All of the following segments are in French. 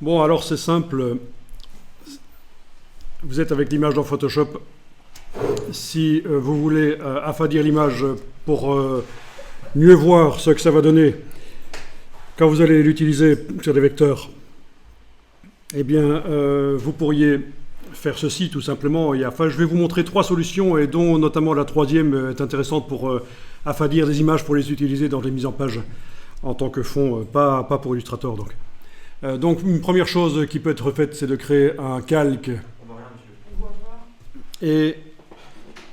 Bon, alors c'est simple. Vous êtes avec l'image dans Photoshop. Si vous voulez affadir l'image pour mieux voir ce que ça va donner quand vous allez l'utiliser sur des vecteurs, eh bien, vous pourriez faire ceci tout simplement. Je vais vous montrer 3 solutions et dont notamment la troisième est intéressante pour affadir des images pour les utiliser dans des mises en page en tant que fond, pas pour Illustrator. Donc une première chose qui peut être faite, c'est de créer un calque et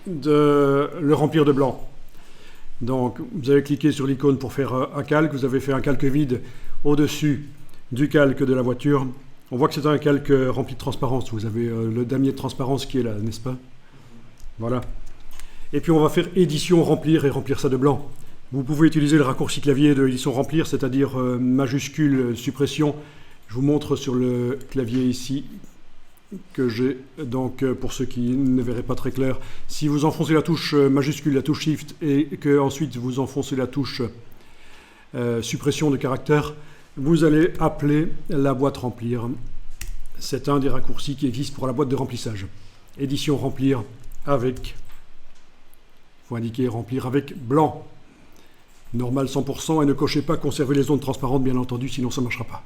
de le remplir de blanc. Donc vous avez cliqué sur l'icône pour faire un calque, vous avez fait un calque vide au-dessus du calque de la voiture. On voit que c'est un calque rempli de transparence, vous avez le damier de transparence qui est là, n'est-ce pas? Voilà. Et puis on va faire édition remplir et remplir ça de blanc. Vous pouvez utiliser le raccourci clavier de édition remplir, c'est-à-dire majuscule suppression. Je vous montre sur le clavier ici que j'ai, donc pour ceux qui ne verraient pas très clair, si vous enfoncez la touche majuscule, la touche Shift, et que ensuite vous enfoncez la touche suppression de caractère, vous allez appeler la boîte remplir. C'est un des raccourcis qui existe pour la boîte de remplissage. Édition remplir avec, il faut indiquer remplir avec blanc. Normal 100% et ne cochez pas conserver les zones transparentes, bien entendu, sinon ça ne marchera pas.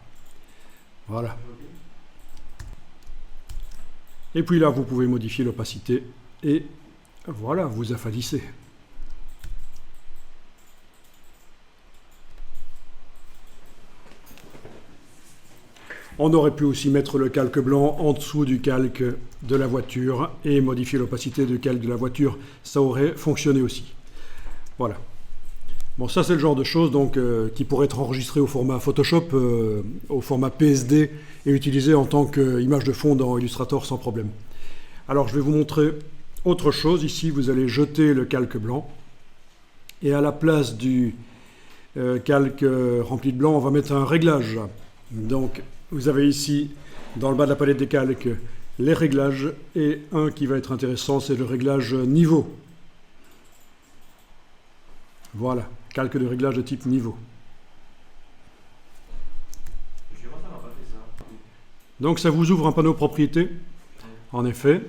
Voilà. Et puis là, vous pouvez modifier l'opacité et voilà, vous affadissez. On aurait pu aussi mettre le calque blanc en dessous du calque de la voiture et modifier l'opacité du calque de la voiture. Ça aurait fonctionné aussi. Voilà. Bon, ça c'est le genre de choses donc, qui pourrait être enregistré au format Photoshop, au format PSD et utilisé en tant qu'image de fond dans Illustrator sans problème. Alors je vais vous montrer autre chose. Ici vous allez jeter le calque blanc et à la place du calque rempli de blanc, on va mettre un réglage. Donc vous avez ici dans le bas de la palette des calques les réglages et un qui va être intéressant, c'est le réglage niveau. Voilà. Calque de réglage de type niveau. Donc ça vous ouvre un panneau propriété. En effet,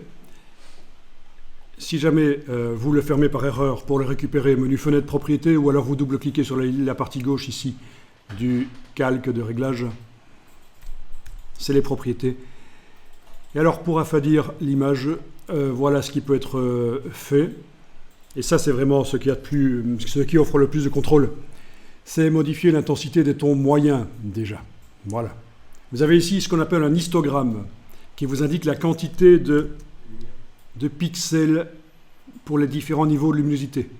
si jamais vous le fermez par erreur, pour le récupérer, menu fenêtre propriété, ou alors vous double-cliquez sur la partie gauche ici du calque de réglage, c'est les propriétés. Et alors pour affadir l'image, voilà ce qui peut être fait. Et ça, c'est vraiment ce qui offre le plus de contrôle. C'est modifier l'intensité des tons moyens, déjà. Voilà. Vous avez ici ce qu'on appelle un histogramme, qui vous indique la quantité de pixels pour les différents niveaux de luminosité.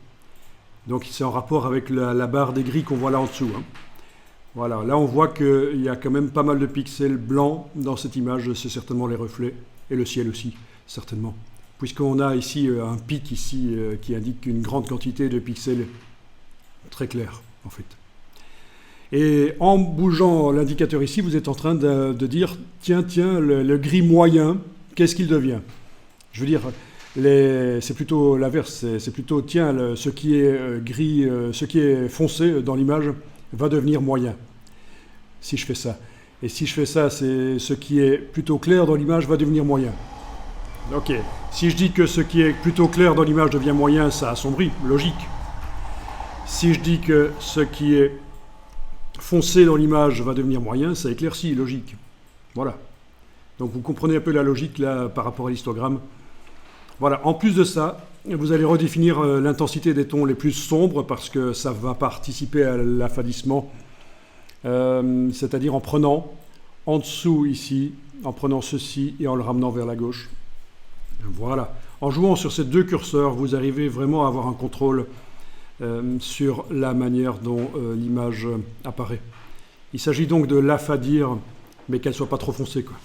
Donc, c'est en rapport avec la barre des gris qu'on voit là en dessous. Hein. Voilà. Là, on voit qu'il y a quand même pas mal de pixels blancs dans cette image. C'est certainement les reflets. Et le ciel aussi, certainement. Puisqu'on a ici un pic ici qui indique une grande quantité de pixels très clairs, en fait. Et en bougeant l'indicateur ici, vous êtes en train de dire, tiens, le gris moyen, qu'est-ce qu'il devient? Je veux dire, c'est plutôt l'inverse, c'est plutôt, tiens, ce qui est gris, ce qui est foncé dans l'image va devenir moyen, si je fais ça. Et si je fais ça, c'est ce qui est plutôt clair dans l'image va devenir moyen. Ok, si je dis que ce qui est plutôt clair dans l'image devient moyen, ça assombrit, logique. Si je dis que ce qui est foncé dans l'image va devenir moyen, ça éclaircit, logique. Voilà. Donc vous comprenez un peu la logique là par rapport à l'histogramme. Voilà, en plus de ça, vous allez redéfinir l'intensité des tons les plus sombres parce que ça va participer à l'affadissement. C'est-à-dire en prenant en dessous ici, en prenant ceci et en le ramenant vers la gauche. Voilà. En jouant sur ces deux curseurs, vous arrivez vraiment à avoir un contrôle sur la manière dont l'image apparaît. Il s'agit donc de l'affadir, mais qu'elle ne soit pas trop foncée, quoi.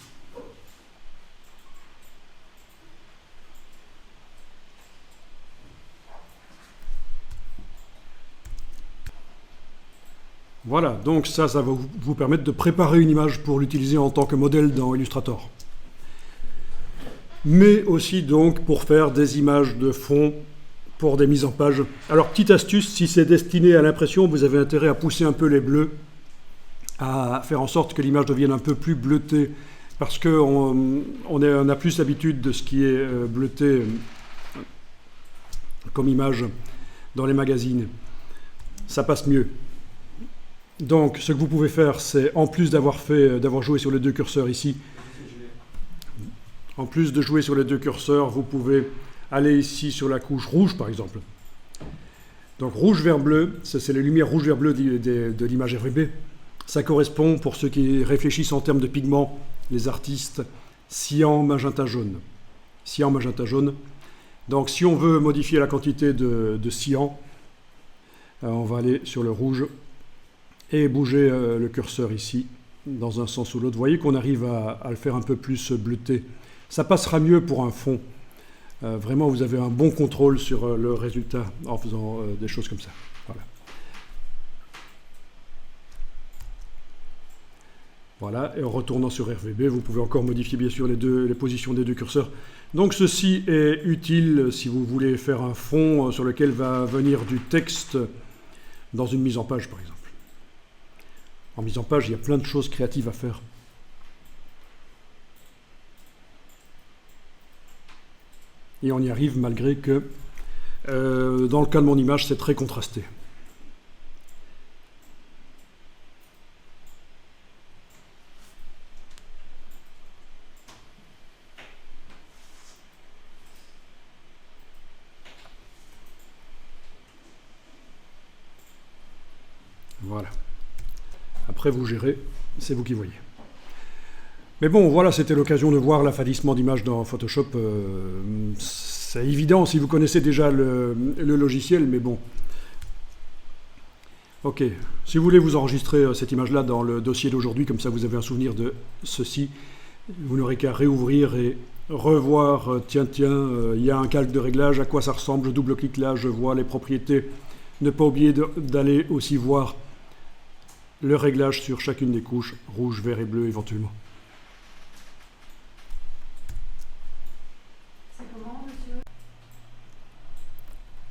Voilà, donc ça va vous permettre de préparer une image pour l'utiliser en tant que modèle dans Illustrator. Mais aussi donc pour faire des images de fond pour des mises en page. Alors, petite astuce, si c'est destiné à l'impression, vous avez intérêt à pousser un peu les bleus à faire en sorte que l'image devienne un peu plus bleutée, parce qu'on a plus l'habitude de ce qui est bleuté comme image dans les magazines. Ça passe mieux. Donc, ce que vous pouvez faire, c'est, en plus d'avoir joué sur les deux curseurs ici, en plus de jouer sur les deux curseurs, vous pouvez aller ici sur la couche rouge, par exemple. Donc, rouge vers bleu, c'est les lumières rouge vers bleu de l'image RGB. Ça correspond, pour ceux qui réfléchissent en termes de pigments, les artistes, cyan, magenta, jaune. Cyan, magenta, jaune. Donc, si on veut modifier la quantité de cyan, on va aller sur le rouge et bouger le curseur ici, dans un sens ou l'autre. Vous voyez qu'on arrive à le faire un peu plus bleuté. Ça passera mieux pour un fond. Vraiment, vous avez un bon contrôle sur le résultat en faisant des choses comme ça. Voilà. Voilà, et en retournant sur RVB, vous pouvez encore modifier bien sûr les positions des deux curseurs. Donc ceci est utile si vous voulez faire un fond sur lequel va venir du texte dans une mise en page, par exemple. En mise en page, il y a plein de choses créatives à faire. Et on y arrive malgré que, dans le cas de mon image, c'est très contrasté. Voilà. Après, vous gérez, c'est vous qui voyez. Mais bon, voilà, c'était l'occasion de voir l'affadissement d'images dans Photoshop. C'est évident si vous connaissez déjà le logiciel, mais bon. Ok, si vous voulez vous enregistrer cette image-là dans le dossier d'aujourd'hui, comme ça vous avez un souvenir de ceci, vous n'aurez qu'à réouvrir et revoir, tiens, il y a un calque de réglage, à quoi ça ressemble, je double-clique là, je vois les propriétés. Ne pas oublier d'aller aussi voir le réglage sur chacune des couches, rouge, vert et bleu éventuellement. C'est comment, monsieur ?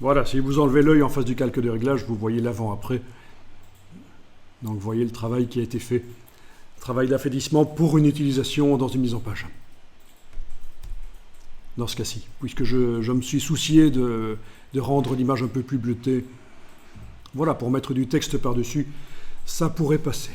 Voilà, si vous enlevez l'œil en face du calque de réglage, vous voyez l'avant-après. Donc vous voyez le travail qui a été fait. Travail d'affadissement pour une utilisation dans une mise en page. Dans ce cas-ci, puisque je me suis soucié de rendre l'image un peu plus bleutée. Voilà, pour mettre du texte par-dessus, ça pourrait passer.